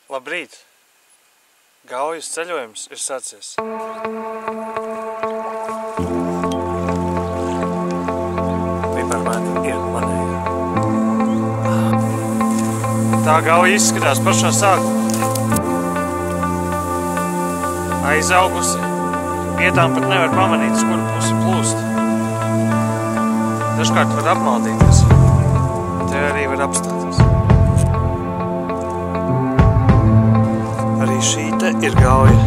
Labrīt! Gaujas ceļojums ir sācies. Piparmēta ir manēja. Tā gauja izskatās pašā sākumā. Aizaugusi. Vietām pat nevar pamanīt, uz kuru pusi plūst. Dažkārt var apmaldīties. Te arī var apstāties. Arī šī te ir gauja.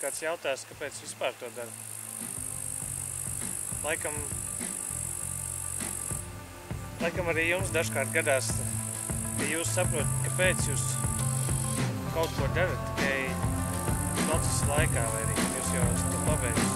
Kāds jautās, kāpēc vispār to dara? Laikam arī jums dažkārt gadās, ka jūs saprotat, kāpēc jūs kaut ko darat tikai procesa laikā, vai arī jūs jau esat to pabeidzis.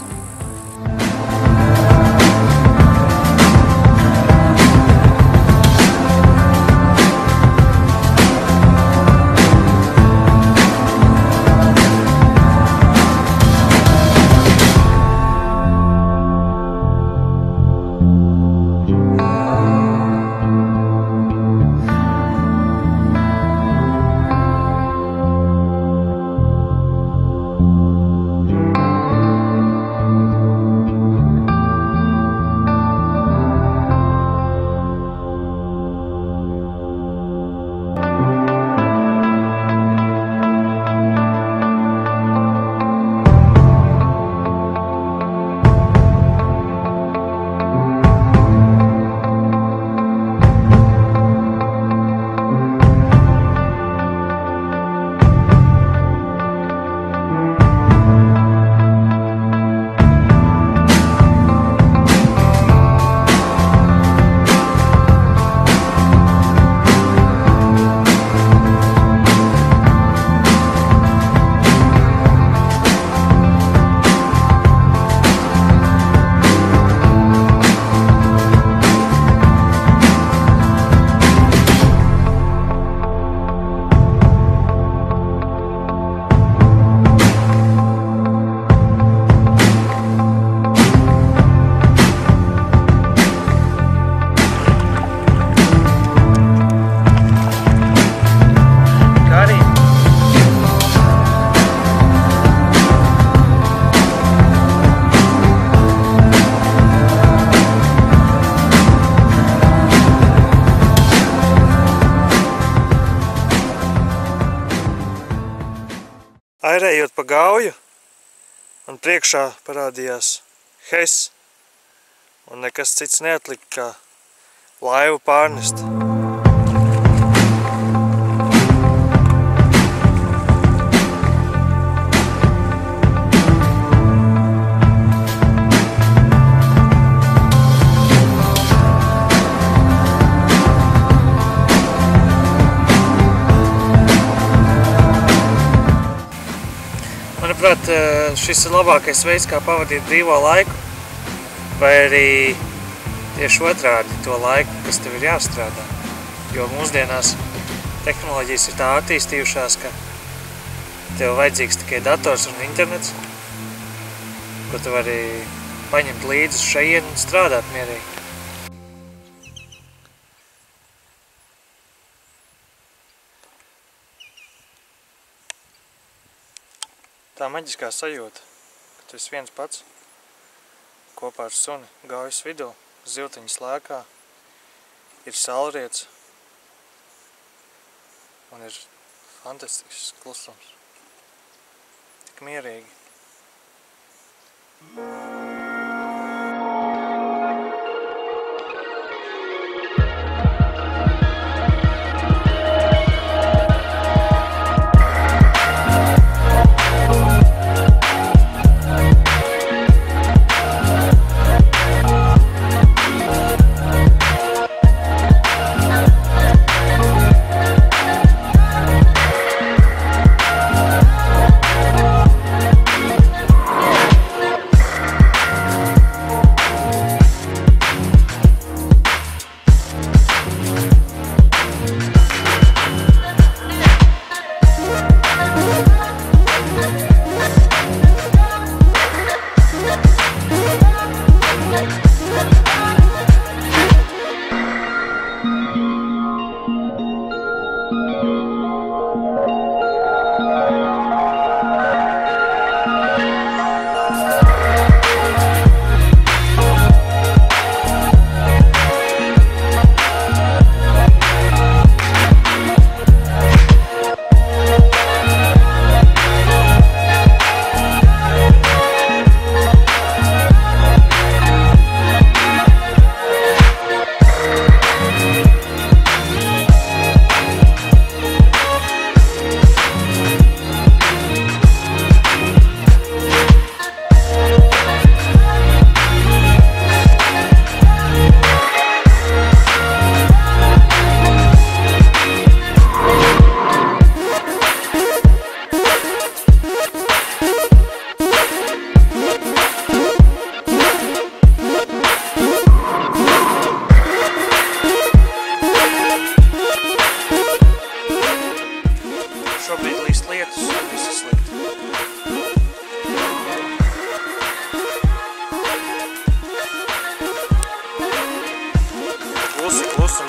Airējot pa gauju, man priekšā parādījās Hess, un nekas cits neatlika, kā laivu pārnest. Manuprāt, šis ir labākais veids, kā pavadīt brīvo laiku, vai arī tieši otrādi to laiku, kas tev ir jāstrādā. Jo mūsdienās tehnoloģijas ir tā attīstījušās, ka tev vajadzīgs tikai dators un internets, ko tu vari paņemt līdzi uz šejienu un strādāt mierīgi. Tā maģiskā sajūta, ka tu esi viens pats kopā ar suni gaujas vidū, ziltiņas lēkā, ir saulriets un ir fantastisks klusums. Tik mierīgi.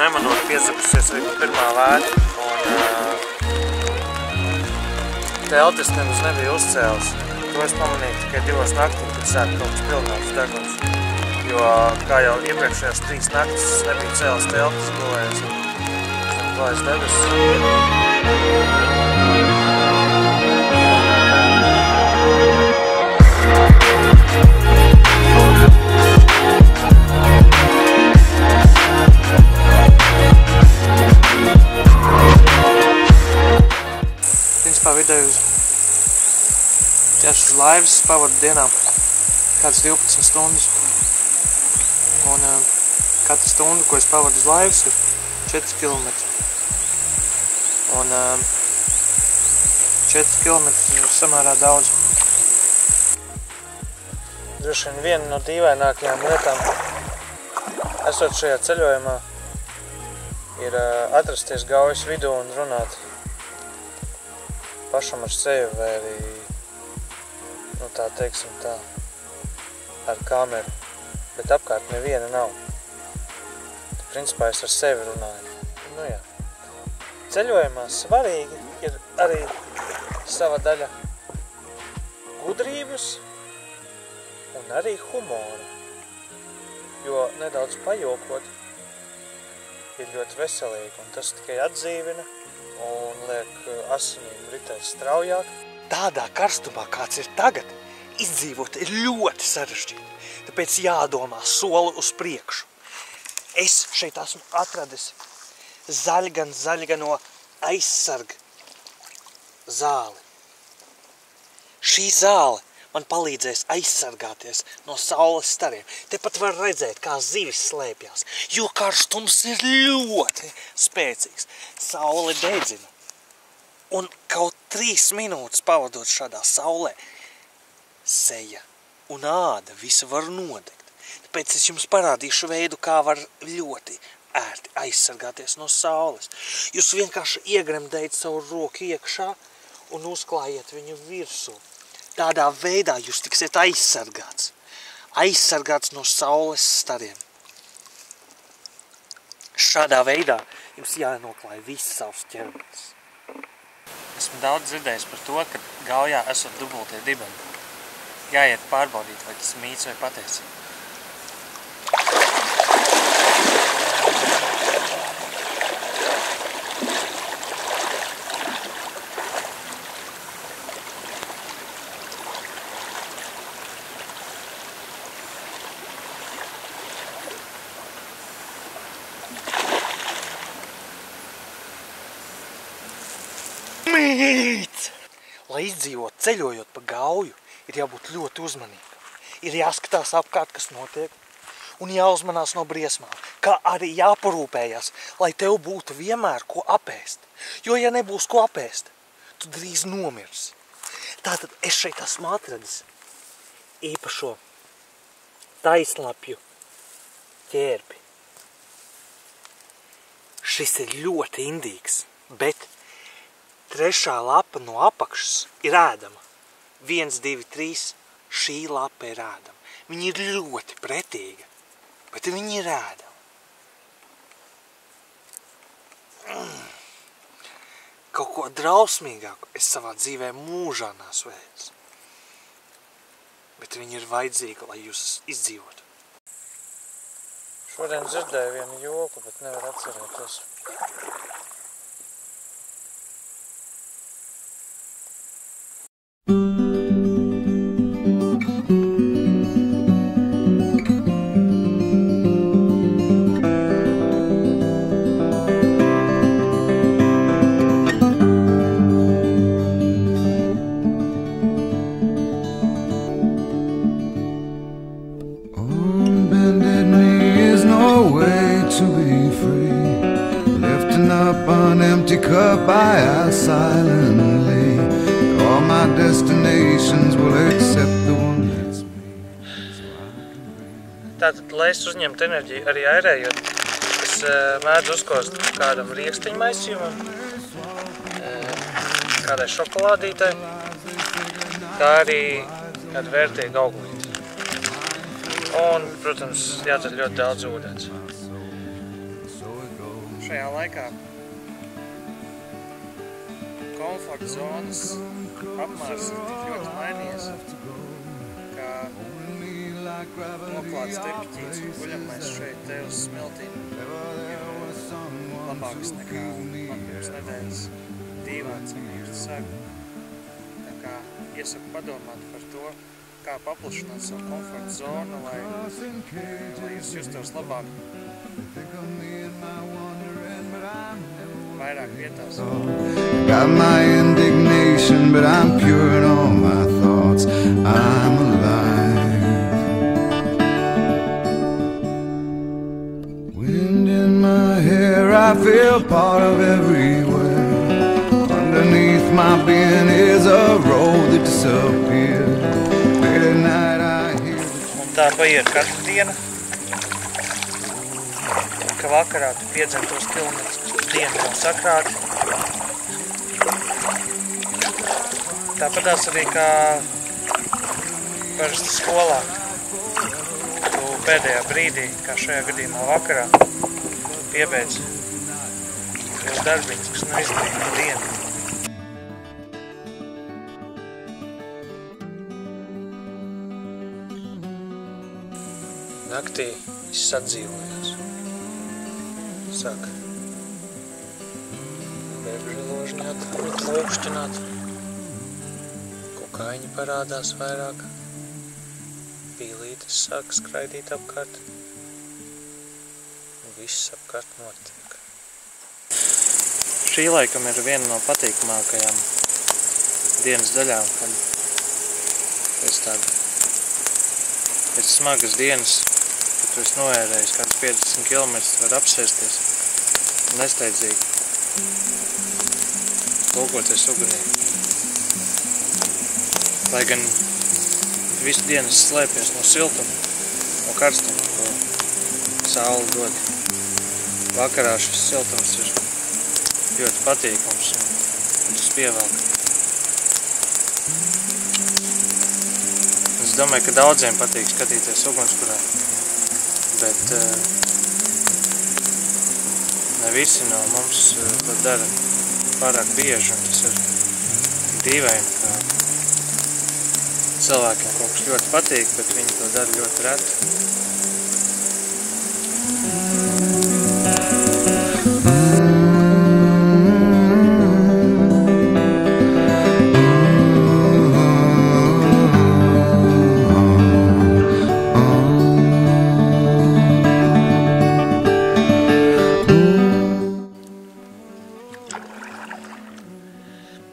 nemanot piezakusies arī pirmā vētra. Un teltis nemaz nebija uzcēlis. To es pamanīju tikai 2 naktī, kad sāk kaut kas pilnāts deguns. Jo, kā jau iepriekšējās 3 naktis, nebija cēlis teltis, gulējas un klājas debesis. Principā vidēji tieši uz laivas pavadu dienām kāds 12 stundas. Un katra stunda, ko es pavadu uz laivas, ir 4 km. Un 4 km ir samērā daudz. Droši vien viena no dīvainākajām lietām, esot šajā ceļojumā, ir atrasties Gaujas vidū un runāt pašam ar sevi vai arī, nu tā teiksim tā, ar kameru, bet apkārt neviena nav. Tad, principā es ar sevi runāju. Nu jā. Ceļojumā svarīgi ir arī sava daļa gudrības un arī humora, jo nedaudz pajokot ir ļoti veselīgi, un tas tikai atdzīvina un liek asinīm ritēt straujāk. Tādā karstumā, kāds ir tagad, izdzīvot ir ļoti sarežģīti, tāpēc jādomā soli uz priekšu. Es šeit esmu atradis zaļgano aizsarga zāli. Šī zāle man palīdzēs aizsargāties no saules stariem. Tepat var redzēt, kā zivis slēpjās, jo karstums ir ļoti spēcīgs. Saule dedzina. Un kaut 3 minūtes pavadot šādā saulē, seja un āda visu var nodegt. Tāpēc es jums parādīšu veidu, kā var ļoti ērti aizsargāties no saules. Jūs vienkārši iegremdējat savu roku iekšā un uzklājiet viņu virsū. Tādā veidā jūs tiksiet aizsargāts. Aizsargāts no saules stariem. Šādā veidā jums jānoklāj viss savs ķermenis. Esmu daudz dzirdējis par to, ka Gaujā esot dubultie dibeni. Jāiet pārbaudīt, vai tas mīts vai patiesība. Mīts! Lai izdzīvot ceļojot pa Gauju, ir jābūt ļoti uzmanīgam. Ir jāskatās apkārt, kas notiek, un jāuzmanās no briesmām, kā arī jāparūpējās, lai tev būtu vienmēr ko apēst. Jo, ja nebūs ko apēst, tu drīz nomirsi. Tātad es šeit esmu atradis īpašo taisnlapju ķērpi. Šis ir ļoti indīgs, bet 3. lapa no apakšas ir ēdama. 1, 2, 3, šī lapa ir ēdama. Viņa ir ļoti pretīga, bet viņa ir ēdama. Kaut ko drausmīgāku es savā dzīvē mūžā neesmu ēdis. Bet viņa ir vajadzīga, lai jūs izdzīvotu. Šodien dzirdēju vienu joku, bet nevar atcerēties. Cup I ask silently. All my destinations will accept the one that's me. Tātad, lai es uzņemtu enerģiju arī airējot, es mēdzu uzkost kādam riekstiņu maisījumam, kādai šokolādītai, kā arī kādu vērtīgu auglīti. Un, protams, jādzer ļoti daudz ūdens. šajā laikā komforta zonas apmērs ir tik ļoti mainījies, ka noklāts tepiķīts un guļam mēs šeit te uz smiltīm ir labāks nekā pirms nedēļas dīvāns un īsti sagu. Tā kā iesaku padomāt par to, kā paplašināt savu komforta zonu, lai jūs justos labāk vairāk vietās. Got my indignation, but I'm pure in all my thoughts. I'm alive. Wind in my hair, I feel part of everywhere. Underneath my being is a road that disappears. Late at night I hear Un tā paiet katru dienu, ka vakarā tu piedzem tos kilometrus, kas dienu nav sakrāti. Tāpatās arī kā parasti skolā. Tu pēdējā brīdī, kā šajā gadījumā vakarā, piebeidz tos darbiņus, kas nav izdarīti pa dienu. Naktī viss atdzīvojās. Sāk bebži ložņāt, lūkšķināt. Kukaiņi parādās vairāk. Pīlītes sāk skraidīt apkārt. Un viss apkārt notiek. Šī laikam ir viena no patīkamākajām dienas daļām, kad pēc smagas dienas, kad tu esi noērējis kādus 50 km, var apsēsties un nesteidzīgi lūkoties ugunī. Lai gan visu dienas slēpies no siltuma, no karstuma, ko saule dod. Vakarā šis siltums ir ļoti patīkams un tas pievelk. Es domāju, ka daudziem patīk skatīties ugunskurā, bet ne visi no mums to dara pārāk bieži, un tas ir dīvaini, ka cilvēkiem kaut kas ļoti patīk, bet viņi to dara ļoti reti.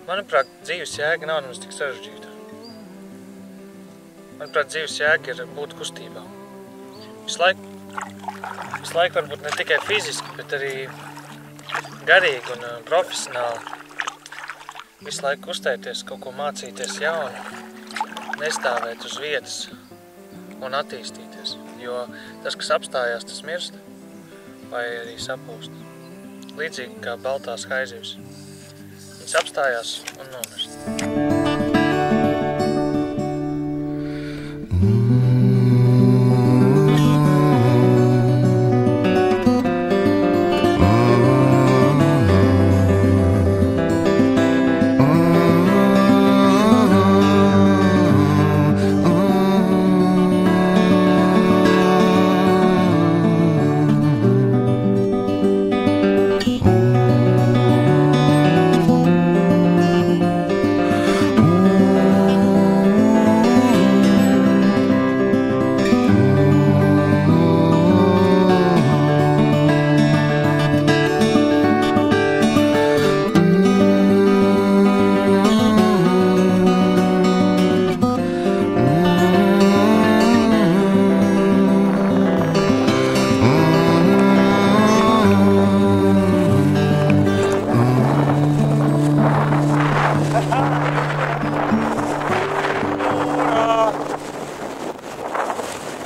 Manuprāt, dzīves jēga nav nemaz tik sarežģīta. Manuprāt, dzīves jēga ir būt kustībā. Visu laiku varbūt ne tikai fiziski, bet arī garīgi un profesionāli. Visu laiku kustēties, kaut ko mācīties jaunu, nestāvēt uz vietas un attīstīties. Jo tas, kas apstājās, tas mirst vai arī sapūst. Līdzīgi kā baltās haizivs. Viņas apstājās un nomirst.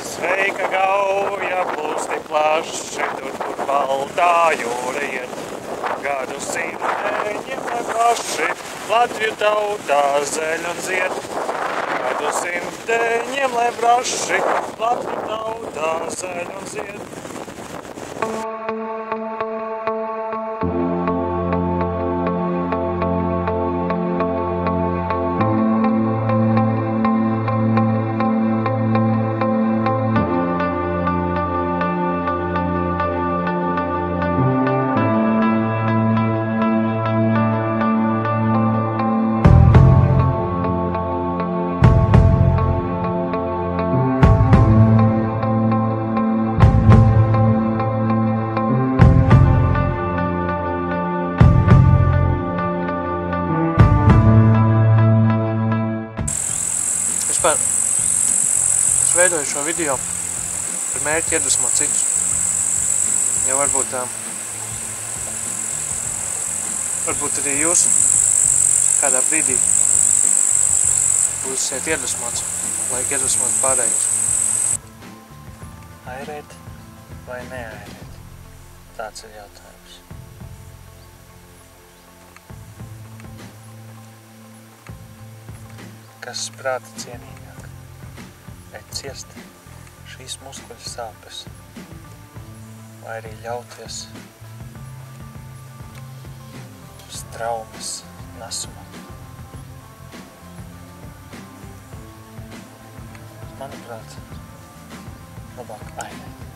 Sveika gauja, plūsti plaši, tur, kur baltā jūra iet. Gadu simteņiem lai paši, Latviju tautā zeļ un zied. Gadu simteņiem lai braši, Latviju tautā zeļ un zied. es veidoju šo video ar mērķi iedvesmot citus. Ja varbūt arī jūs kādā brīdī būsiet iedvesmots, lai iedvesmot pārējos. Airēt vai neairēt? Tāds ir jautājums. Kas prāta cienīgāk? Vai ciest šīs muskuļu sāpes? Vai arī ļauties traumas nesuma? Manuprāt, labāk airēt.